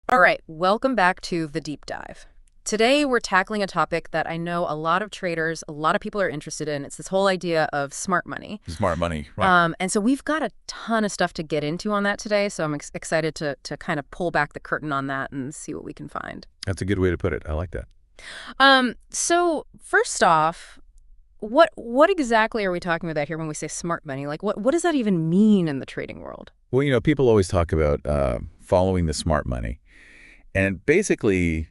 All right, welcome back to The Deep Dive. Today, we're tackling a topic that I know a lot of traders, a lot of people are interested in. It's this whole idea of smart money. Smart money, right? And so we've got a ton of stuff to get into on that today, so I'm excited to kind of pull back the curtain on that and see what we can find. That's a good way to put it. I like that. So first off, what exactly are we talking about here when we say smart money? Like, what does that even mean in the trading world? Well, people always talk about following the smart money. And basically,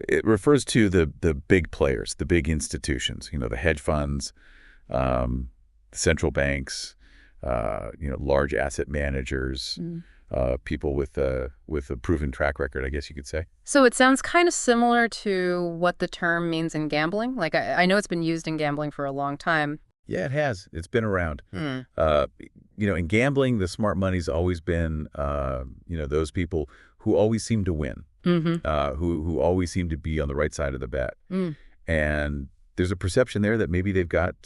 it refers to the big players, the big institutions, the hedge funds, central banks, large asset managers, people with a proven track record, I guess you could say. So it sounds kind of similar to what the term means in gambling. Like, I know it's been used in gambling for a long time. Yeah, it has. It's been around. Mm. In gambling, the smart money's always been, those people who always seem to win, who always seem to be on the right side of the bet. Mm. And there's a perception there that maybe they've got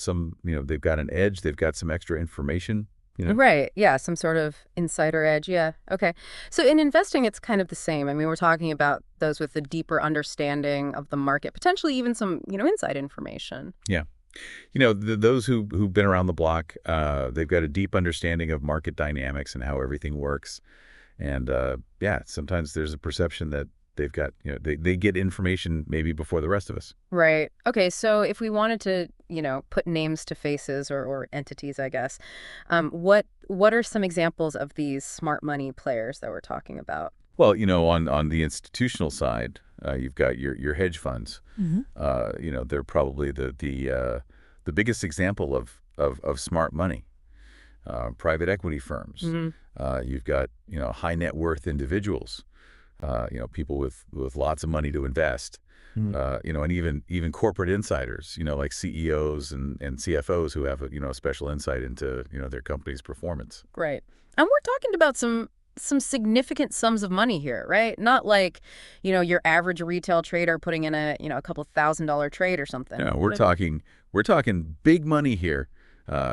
they've got an edge, they've got some extra information. Right. Yeah. Some sort of insider edge. Yeah. Okay. So in investing, it's kind of the same. I mean, we're talking about those with a deeper understanding of the market, potentially even some, inside information. Yeah. Those who've been around the block, they've got a deep understanding of market dynamics and how everything works. And sometimes there's a perception that they've got, they get information maybe before the rest of us. Right. Okay. So if we wanted to, put names to faces or entities, I guess, what are some examples of these smart money players that we're talking about? Well, on the institutional side, you've got your hedge funds. They're probably the biggest example of smart money. Private equity firms. You've got high net worth individuals. People with lots of money to invest. And even corporate insiders. Like CEOs and CFOs who have a special insight into their company's performance. Right. And we're talking about some significant sums of money here, right? Not like, your average retail trader putting in a couple $1,000 trade or something. No, we're talking big money here.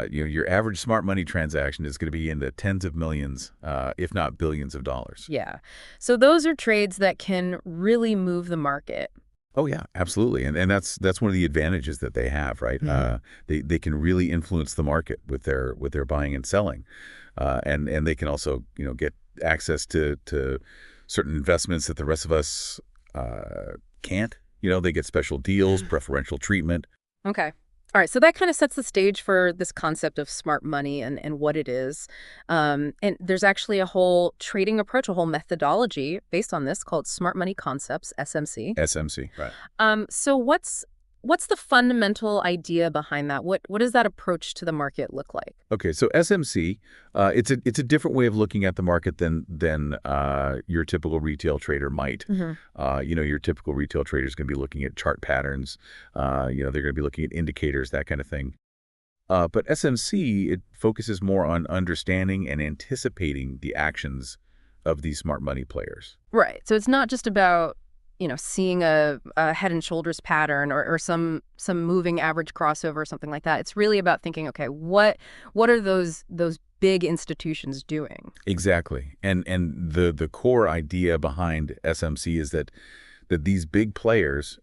Your average smart money transaction is going to be in the tens of millions, if not billions of dollars. Yeah. So those are trades that can really move the market. Oh yeah, absolutely, and that's one of the advantages that they have, right? They can really influence the market with their buying and selling, and they can also get access to certain investments that the rest of us can't. They get special deals, preferential treatment. Okay. All right, so that kind of sets the stage for this concept of smart money and what it is. And there's actually a whole trading approach, a whole methodology based on this called Smart Money Concepts, SMC. SMC, right. So what's the fundamental idea behind that? What does that approach to the market look like? Okay, so SMC, it's a different way of looking at the market than your typical retail trader might. Your typical retail trader is going to be looking at chart patterns. They're going to be looking at indicators, that kind of thing. But SMC, it focuses more on understanding and anticipating the actions of these smart money players. Right. So it's not just about seeing a head and shoulders pattern or some moving average crossover or something like that. It's really about thinking, okay, what are those big institutions doing? Exactly. And the core idea behind SMC is that these big players,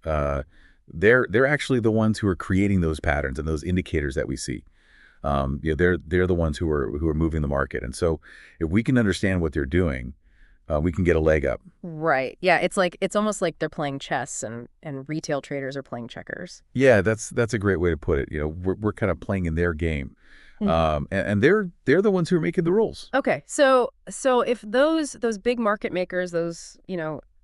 they're actually the ones who are creating those patterns and those indicators that we see. They're the ones who are moving the market. And so if we can understand what they're doing, we can get a leg up. Right. Yeah. It's almost like they're playing chess and retail traders are playing checkers. Yeah, that's a great way to put it. We're kind of playing in their game. And they're the ones who are making the rules. Okay. So if those big market makers, those,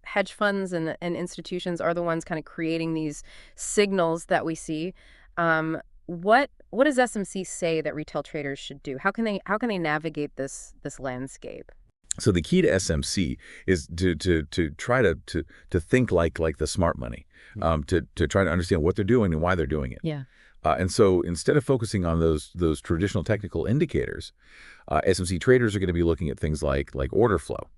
hedge funds and institutions are the ones kind of creating these signals that we see, what does SMC say that retail traders should do? How can they navigate this landscape? So the key to SMC is to try to think like the smart money, to try to understand what they're doing and why they're doing it. Yeah. And so instead of focusing on those traditional technical indicators, SMC traders are going to be looking at things like order flow.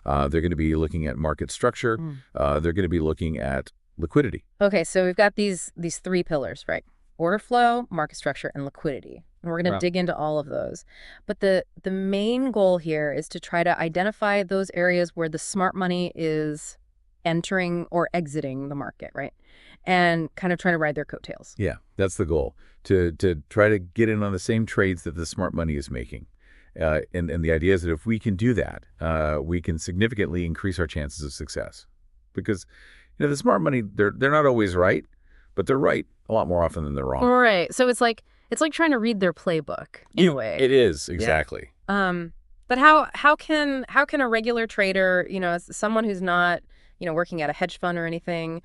They're going to be looking at market structure. They're going to be looking at liquidity. Okay, so we've got these three pillars, right? order flow, market structure, and liquidity. And we're going to Well, dig into all of those. But the main goal here is to try to identify those areas where the smart money is entering or exiting the market, right? And kind of trying to ride their coattails. yeah, that's the goal, to try to get in on the same trades that the smart money is making. And the idea is that if we can do that, we can significantly increase our chances of success. Because, the smart money, they're not always right, but they're right a lot more often than they're wrong. Right. So it's like trying to read their playbook in a way. It is, exactly. But how can a regular trader, as someone who's not, working at a hedge fund or anything,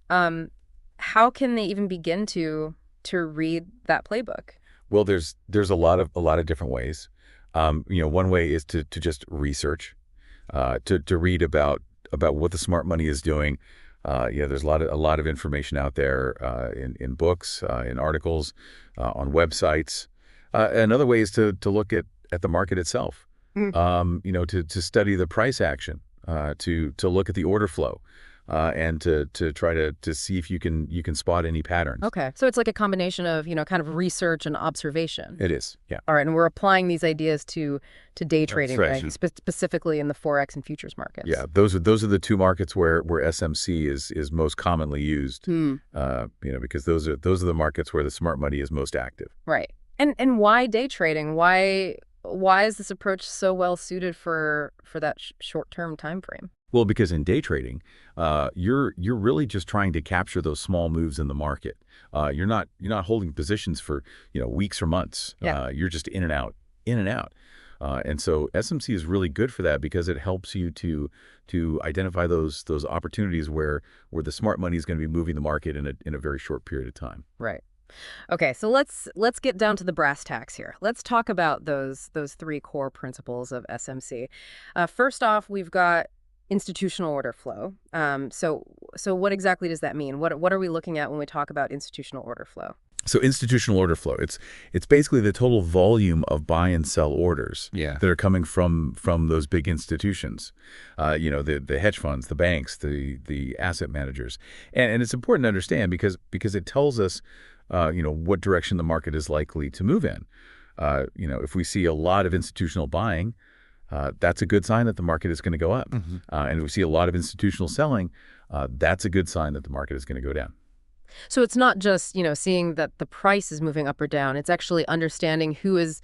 how can they even begin to read that playbook? Well, there's a lot of different ways. One way is to just research, to read about what the smart money is doing. There's a lot of information out there in books, in articles, on websites. Another way is to look at the market itself. To study the price action, to look at the order flow, and to try to see if you can spot any patterns. Okay. So it's like a combination of, kind of research and observation. It is, yeah. All right. And we're applying these ideas to day trading, right. right? Specifically in the Forex and futures markets. Yeah, those are the two markets where SMC is most commonly used. Because those are the markets where the smart money is most active. Right. And why day trading? Why is this approach so well suited for that short-term time frame? Well, because in day trading, you're really just trying to capture those small moves in the market. You're not holding positions for weeks or months. Yeah. You're just in and out. And so SMC is really good for that because it helps you to identify those opportunities where the smart money is going to be moving the market in a very short period of time. Right. Okay, so let's get down to the brass tacks here. Let's talk about those three core principles of SMC. First off, we've got institutional order flow. So what exactly does that mean? What are we looking at when we talk about institutional order flow? So institutional order flow, it's basically the total volume of buy and sell orders that are coming from those big institutions, the hedge funds, the banks, the asset managers, and it's important to understand because it tells us what direction the market is likely to move in. If we see a lot of institutional buying, that's a good sign that the market is going to go up. And if we see a lot of institutional selling, that's a good sign that the market is going to go down. So it's not just, seeing that the price is moving up or down. It's actually understanding who is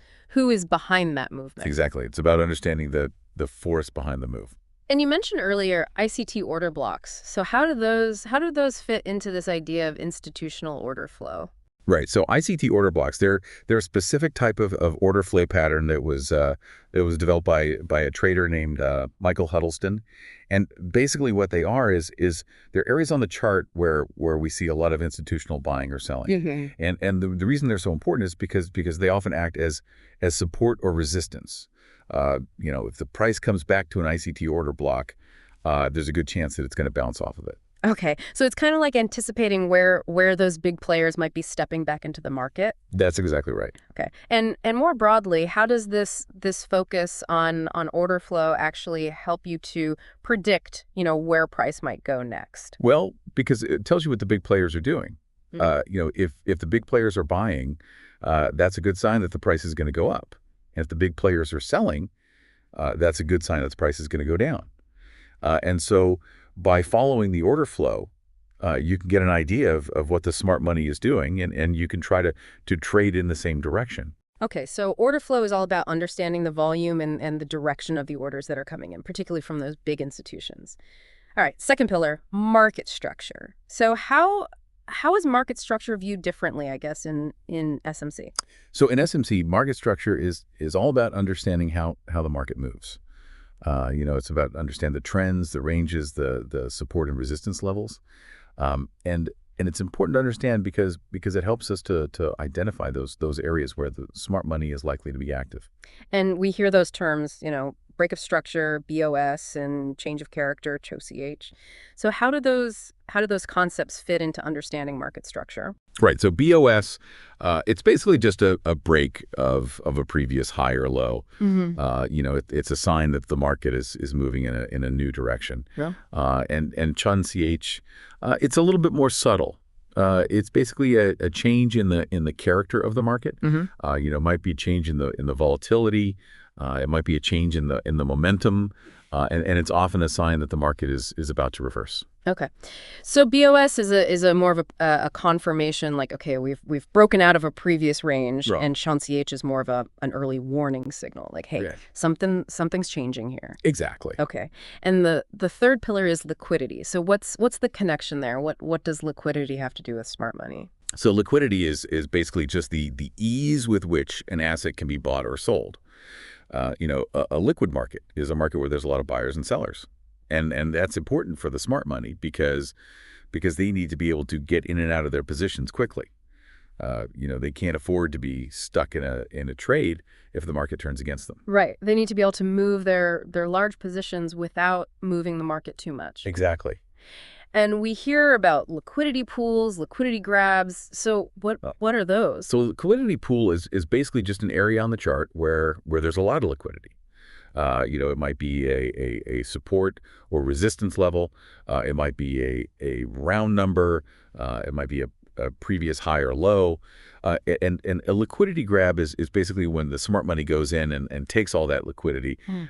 behind that movement. Exactly. It's about understanding the force behind the move. And you mentioned earlier ICT order blocks. So how do those fit into this idea of institutional order flow? Right. So ICT order blocks, they're a specific type of order flow pattern that was developed by a trader named Michael Huddleston. And basically what they are is they're areas on the chart where we see a lot of institutional buying or selling. And the reason they're so important is because they often act as support or resistance. If the price comes back to an ICT order block, there's a good chance that it's going to bounce off of it. Okay, so it's kind of like anticipating where those big players might be stepping back into the market. That's exactly right. Okay, and more broadly, how does this focus on order flow actually help you to predict, where price might go next? Well, because it tells you what the big players are doing. If the big players are buying, that's a good sign that the price is going to go up. And if the big players are selling, that's a good sign that the price is going to go down. And so by following the order flow, you can get an idea of what the smart money is doing, and you can try to trade in the same direction. Okay, so order flow is all about understanding the volume and the direction of the orders that are coming in, particularly from those big institutions. All right, second pillar, market structure. So how is market structure viewed differently, I guess, in SMC? So in SMC, market structure is all about understanding how the market moves. It's about understand the trends, the ranges, the support and resistance levels, and it's important to understand because it helps us to identify those areas where the smart money is likely to be active. And we hear those terms, break of structure, BOS, and change of character, CHO-CH. So how do those concepts fit into understanding market structure? Right. So BOS, it's basically just a break of a previous high or low. It's a sign that the market is moving in a new direction. Yeah. And CHO-CH, it's a little bit more subtle. It's basically a change in the character of the market. Hmm. It might be a change in the volatility. It might be a change in the momentum, and it's often a sign that the market is about to reverse. Okay. So BOS is a more of a confirmation, like, okay, we've broken out of a previous range, Right. and Shansi is more of an early warning signal, like, hey, Yeah. something's changing here. Exactly. Okay. And the third pillar is liquidity. So what's the connection there? What does liquidity have to do with smart money? So liquidity is basically just the ease with which an asset can be bought or sold. A liquid market is a market where there's a lot of buyers and sellers. And that's important for the smart money because they need to be able to get in and out of their positions quickly. They can't afford to be stuck in a trade if the market turns against them. Right. They need to be able to move their large positions without moving the market too much. Exactly. And we hear about liquidity pools, liquidity grabs. So what are those? So liquidity pool is basically just an area on the chart where there's a lot of liquidity. It might be a support or resistance level. It might be a round number. It might be a previous high or low. And a liquidity grab is basically when the smart money goes in and takes all that liquidity. Hmm.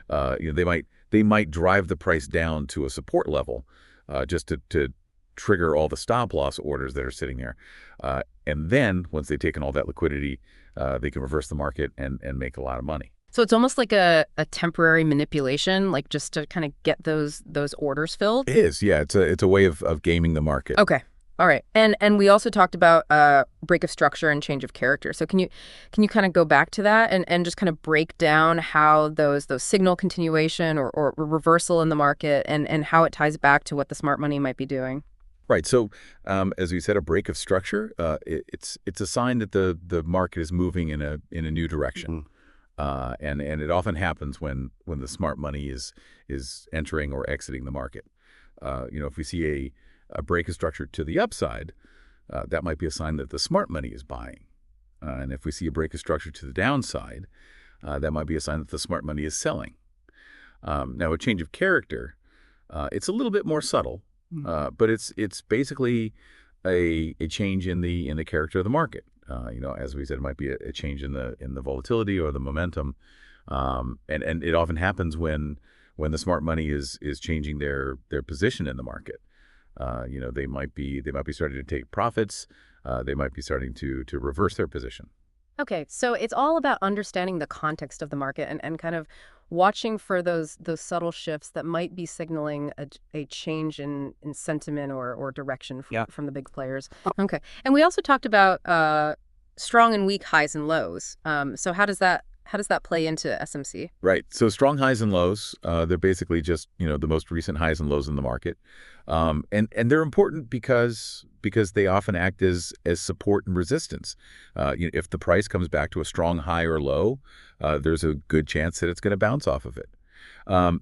They might drive the price down to a support level just to trigger all the stop loss orders that are sitting there. And then once they've taken all that liquidity, they can reverse the market and make a lot of money. So it's almost like a temporary manipulation, like just to kind of get those orders filled? It is, yeah. It's a way of gaming the market. Okay. All right. And we also talked about break of structure and change of character. So can you kind of go back to that and just kind of break down how those signal continuation or reversal in the market and how it ties back to what the smart money might be doing? Right. So, as we said, a break of structure, it's a sign that the market is moving in a new direction. And it often happens when the smart money is entering or exiting the market. If we see a break of structure to the upside, that might be a sign that the smart money is buying. And if we see a break of structure to the downside, that might be a sign that the smart money is selling. Now, a change of character, it's a little bit more subtle, but it's basically a change in the character of the market. As we said, it might be a change in the volatility or the momentum, and it often happens when the smart money is changing their position in the market. They might be starting to take profits. They might be starting to reverse their position. Okay, so it's all about understanding the context of the market and kind of watching for those subtle shifts that might be signaling a change in sentiment or direction Yeah. from the big players. Okay, and we also talked about strong and weak highs and lows. So how does that play into SMC? Right. So strong highs and lows, they're basically just, the most recent highs and lows in the market. And they're important because they often act as support and resistance. If the price comes back to a strong high or low, there's a good chance that it's going to bounce off of it.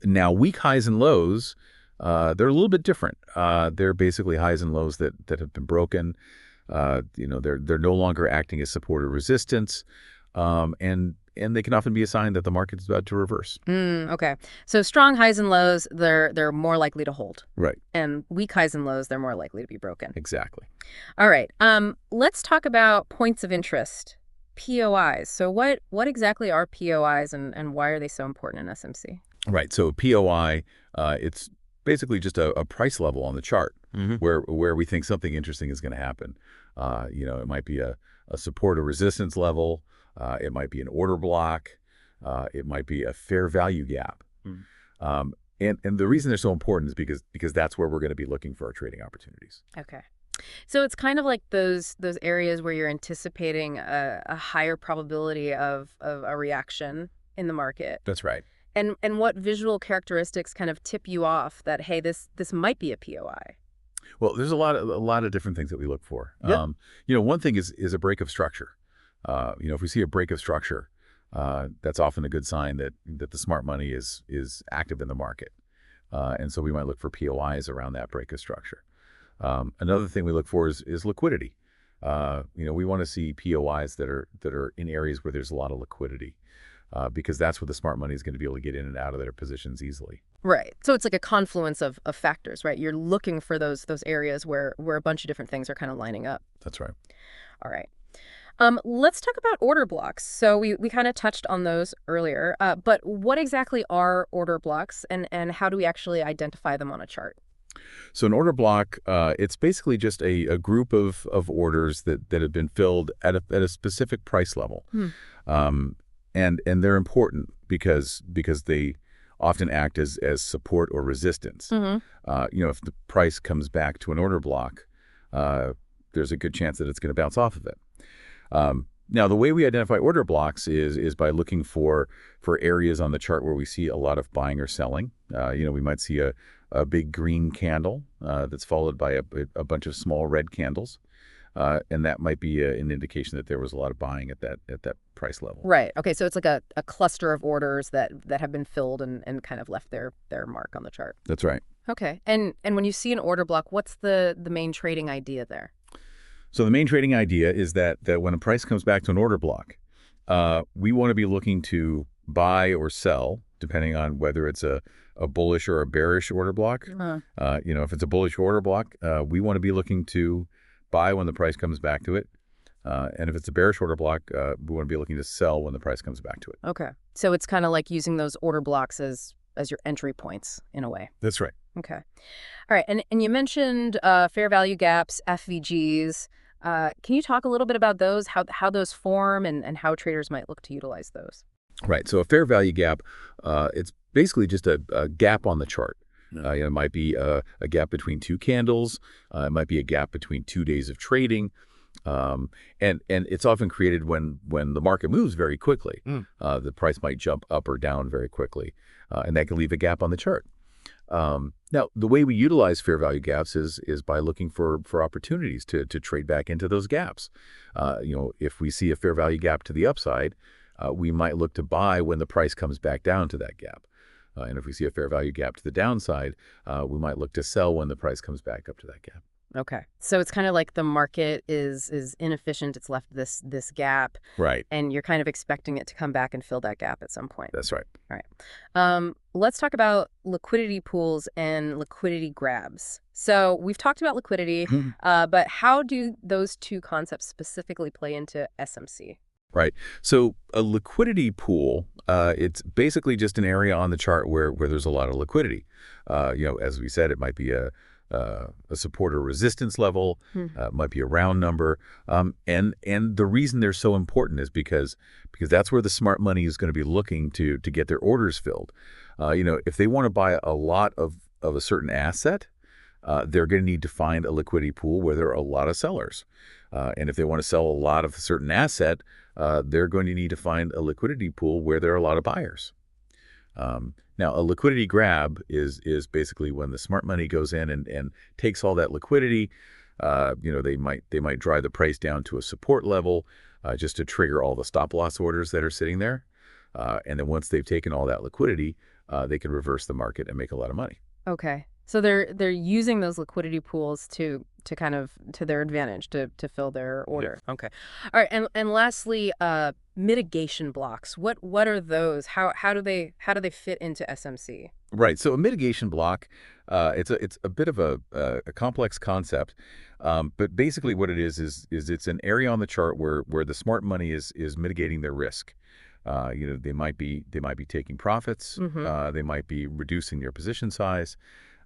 Now, weak highs and lows, they're a little bit different. They're basically highs and lows that have been broken. They're no longer acting as support or resistance. And they can often be a sign that the market is about to reverse. Okay. So strong highs and lows, they're more likely to hold. Right. And weak highs and lows, they're more likely to be broken. Exactly. All right. Let's talk about points of interest, POIs. So what exactly are POIs and why are they so important in SMC? Right. So POI, it's basically just a price level on the chart where we think something interesting is going to happen. It might be a support or resistance level. It might be an order block. It might be a fair value gap. And the reason they're so important is because that's where we're going to be looking for our trading opportunities. Okay. So it's kind of like those areas where you're anticipating a higher probability of a reaction in the market. That's right. And what visual characteristics kind of tip you off that, hey, this might be a POI? Well, there's a lot of different things that we look for. Yep. One thing is a break of structure. If we see a break of structure, that's often a good sign that the smart money is active in the market. And so we might look for POIs around that break of structure. Another thing we look for is liquidity. We want to see POIs that are in areas where there's a lot of liquidity, because that's where the smart money is going to be able to get in and out of their positions easily. Right. So it's like a confluence of factors, right? You're looking for those areas where a bunch of different things are kind of lining up. That's right. All right. Let's talk about order blocks. So we kind of touched on those earlier, but what exactly are order blocks and how do we actually identify them on a chart? So an order block, it's basically just a group of orders that have been filled at a specific price level. Hmm. Um, and they're important because they often act as support or resistance. Mm-hmm. If the price comes back to an order block, there's a good chance that it's going to bounce off of it. Now, the way we identify order blocks is by looking for areas on the chart where we see a lot of buying or selling. We might see a big green candle that's followed by a bunch of small red candles. And that might be an indication that there was a lot of buying at that price level. Right. Okay. So it's like a cluster of orders that have been filled and kind of left their mark on the chart. That's right. Okay. And when you see an order block, what's the main trading idea there? So the main trading idea is that when a price comes back to an order block, we want to be looking to buy or sell, depending on whether it's a bullish or a bearish order block. If it's a bullish order block, we want to be looking to buy when the price comes back to it. And if it's a bearish order block, we want to be looking to sell when the price comes back to it. Okay. So it's kind of like using those order blocks as your entry points in a way. That's right. Okay. All right. And you mentioned fair value gaps, FVGs. Can you talk a little bit about those, how those form and how traders might look to utilize those? Right. So a fair value gap, it's basically just a gap on the chart. It might be a gap between two candles. It might be a gap between 2 days of trading. And it's often created when the market moves very quickly. The price might jump up or down very quickly, and that can leave a gap on the chart. Now, the way we utilize fair value gaps is by looking for opportunities to trade back into those gaps. If we see a fair value gap to the upside, we might look to buy when the price comes back down to that gap. And if we see a fair value gap to the downside, we might look to sell when the price comes back up to that gap. Okay. So it's kind of like the market is inefficient. It's left this gap. Right. And you're kind of expecting it to come back and fill that gap at some point. That's right. All right. Let's talk about liquidity pools and liquidity grabs. So we've talked about liquidity, but how do those two concepts specifically play into SMC? Right. So a liquidity pool, it's basically just an area on the chart where there's a lot of liquidity. As we said, it might be a support or resistance level, might be a round number. And the reason they're so important is because that's where the smart money is going to be looking to get their orders filled. If they want to buy a lot of a certain asset, they're going to need to find a liquidity pool where there are a lot of sellers. And if they want to sell a lot of a certain asset, they're going to need to find a liquidity pool where there are a lot of buyers. Now, a liquidity grab is basically when the smart money goes in and takes all that liquidity. They might drive the price down to a support level just to trigger all the stop loss orders that are sitting there. And then once they've taken all that liquidity, they can reverse the market and make a lot of money. Okay. So they're using those liquidity pools to kind of to their advantage to fill their order. Yeah. Okay. All right. And lastly, mitigation blocks. What are those? How do they fit into SMC? Right. So a mitigation block, it's a bit of a complex concept, but basically what it is it's an area on the chart where the smart money is mitigating their risk. They might be taking profits. They might be reducing their position size.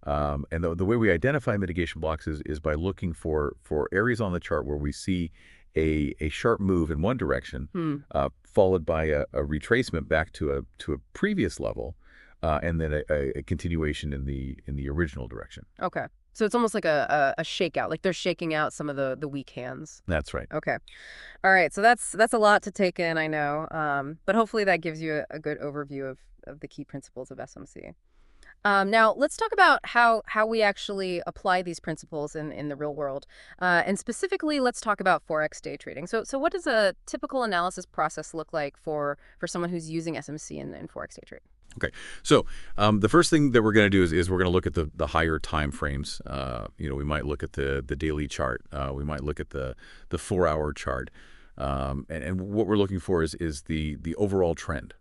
And the way we identify mitigation blocks is by looking for areas on the chart where we see a sharp move in one direction, followed by a retracement back to a previous level, and then a continuation in the original direction. Okay. So it's almost like a shakeout, like they're shaking out some of the weak hands. That's right. Okay. All right. So that's a lot to take in, I know. But hopefully that gives you a good overview of the key principles of SMC. Now, let's talk about how we actually apply these principles in the real world. And specifically, let's talk about Forex day trading. So what does a typical analysis process look like for someone who's using SMC in Forex day trading? Okay, so the first thing that we're going to do is we're going to look at the higher time frames. We might look at the daily chart. We might look at the 4-hour chart. And what we're looking for is the overall trend.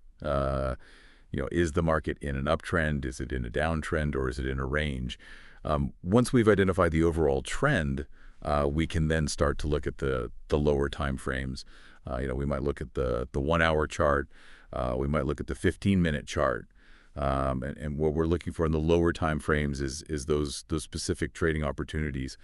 Is the market in an uptrend? Is it in a downtrend? Or is it in a range? Once we've identified the overall trend, we can then start to look at the lower time frames. We might look at the 1 hour chart. We might look at the 15-minute chart. And what we're looking for in the lower time frames is those specific trading opportunities.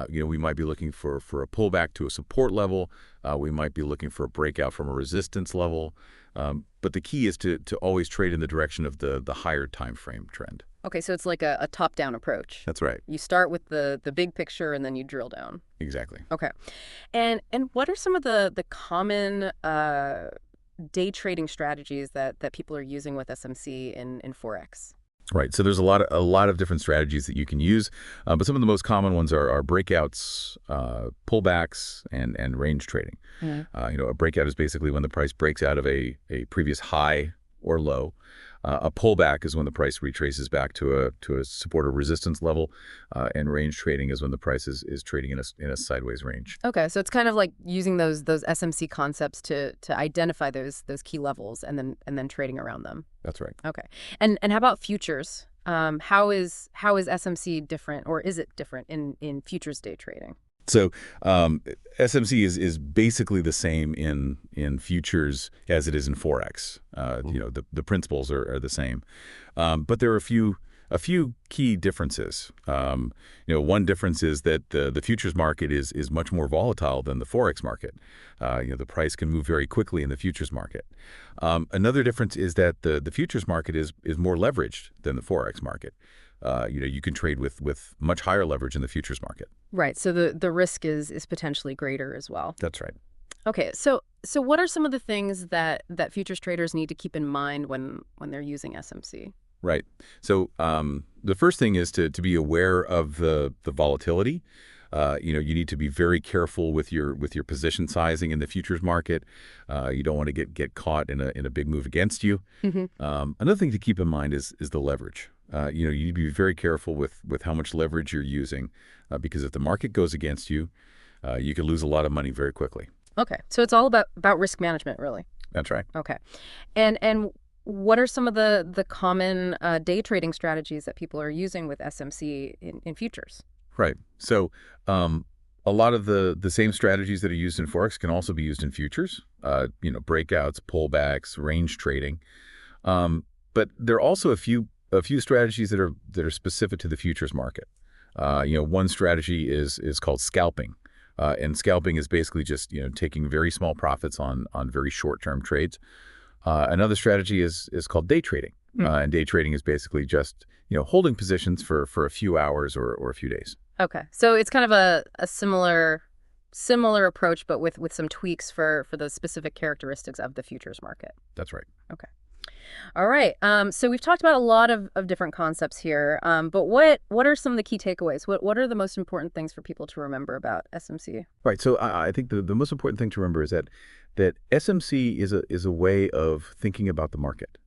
We might be looking for a pullback to a support level. We might be looking for a breakout from a resistance level. But the key is to always trade in the direction of the higher time frame trend. Okay, so it's like a top-down approach. That's right. You start with the big picture and then you drill down. Exactly. Okay. And what are some of the common day trading strategies that people are using with SMC in Forex? Right. So there's a lot of different strategies that you can use, but some of the most common ones are breakouts, pullbacks, and range trading. A breakout is basically when the price breaks out of a previous high or low. A pullback is when the price retraces back to a support or resistance level, and range trading is when the price is trading in a sideways range. Okay, so it's kind of like using those SMC concepts to identify those key levels and then trading around them. That's right. Okay, and how about futures? How is SMC different, or is it different in futures day trading? So SMC is basically the same in futures as it is in Forex. The principles are the same, but there are a few key differences. One difference is that the futures market is much more volatile than the Forex market. The price can move very quickly in the futures market. Another difference is that the futures market is more leveraged than the Forex market. You can trade with much higher leverage in the futures market. Right. So the risk is potentially greater as well. That's right. Okay. So what are some of the things that futures traders need to keep in mind when they're using SMC? Right. So the first thing is to be aware of the volatility. You need to be very careful with your position sizing in the futures market. You don't want to get caught in a big move against you. Another thing to keep in mind is the leverage. You need to be very careful with how much leverage you're using, because if the market goes against you, you could lose a lot of money very quickly. Okay, so it's all about risk management, really. That's right. Okay, and what are some of the common day trading strategies that people are using with SMC in futures? Right. So a lot of the same strategies that are used in Forex can also be used in futures. Breakouts, pullbacks, range trading. But there are also a few strategies that are specific to the futures market. One strategy is called scalping, and scalping is basically just taking very small profits on very short-term trades. Another strategy is called day trading, and day trading is basically just holding positions for a few hours or a few days. Okay, so it's kind of a similar approach, but with some tweaks for those specific characteristics of the futures market. That's right. Okay. All right. So we've talked about a lot of different concepts here, but what are some of the key takeaways? What are the most important things for people to remember about SMC? Right. So I think the most important thing to remember is that SMC is a way of thinking about the market.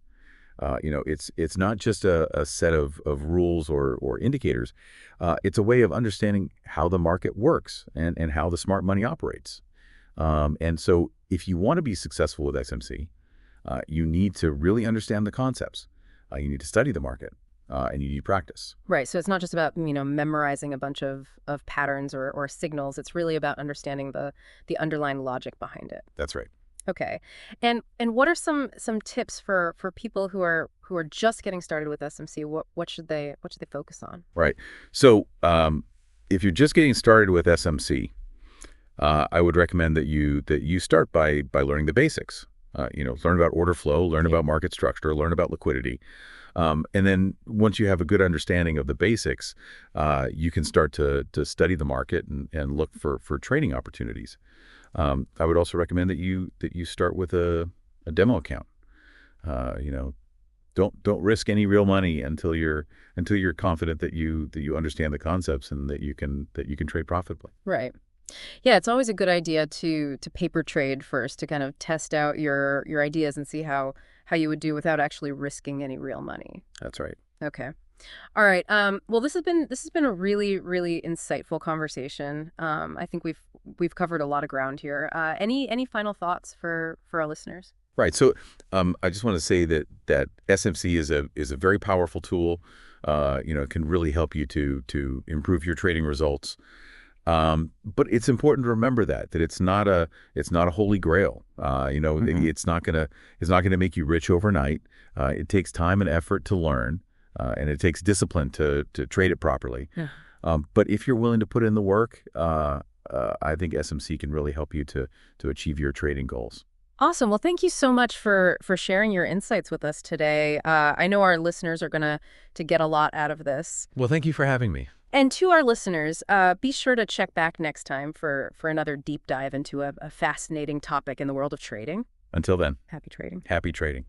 It's not just a set of rules or indicators. It's a way of understanding how the market works and how the smart money operates. And so if you want to be successful with SMC, you need to really understand the concepts. You need to study the market, and you need practice. Right. So it's not just about memorizing a bunch of patterns or signals. It's really about understanding the underlying logic behind it. That's right. Okay. And what are some tips for people who are just getting started with SMC? What should they focus on? Right. So if you're just getting started with SMC, I would recommend that you start by learning the basics. Learn about order flow, learn about market structure, learn about liquidity. And then once you have a good understanding of the basics, you can start to study the market and look for trading opportunities. I would also recommend that you start with a demo account. Don't risk any real money until you're confident that you understand the concepts and that you can trade profitably. Right. Yeah, it's always a good idea to paper trade first to kind of test out your ideas and see how you would do without actually risking any real money. That's right. Okay. All right. Well, this has been a really, really insightful conversation. I think we've covered a lot of ground here. Any final thoughts for our listeners? Right. So I just want to say that SMC is a very powerful tool. It can really help you to improve your trading results. But it's important to remember that it's not a holy grail. It's not gonna make you rich overnight. It takes time and effort to learn, and it takes discipline to trade it properly. Yeah. But if you're willing to put in the work, I think SMC can really help you to achieve your trading goals. Awesome. Well, thank you so much for sharing your insights with us today. I know our listeners are gonna to get a lot out of this. Well, thank you for having me. And to our listeners, be sure to check back next time for another deep dive into a fascinating topic in the world of trading. Until then, Happy trading. happy trading.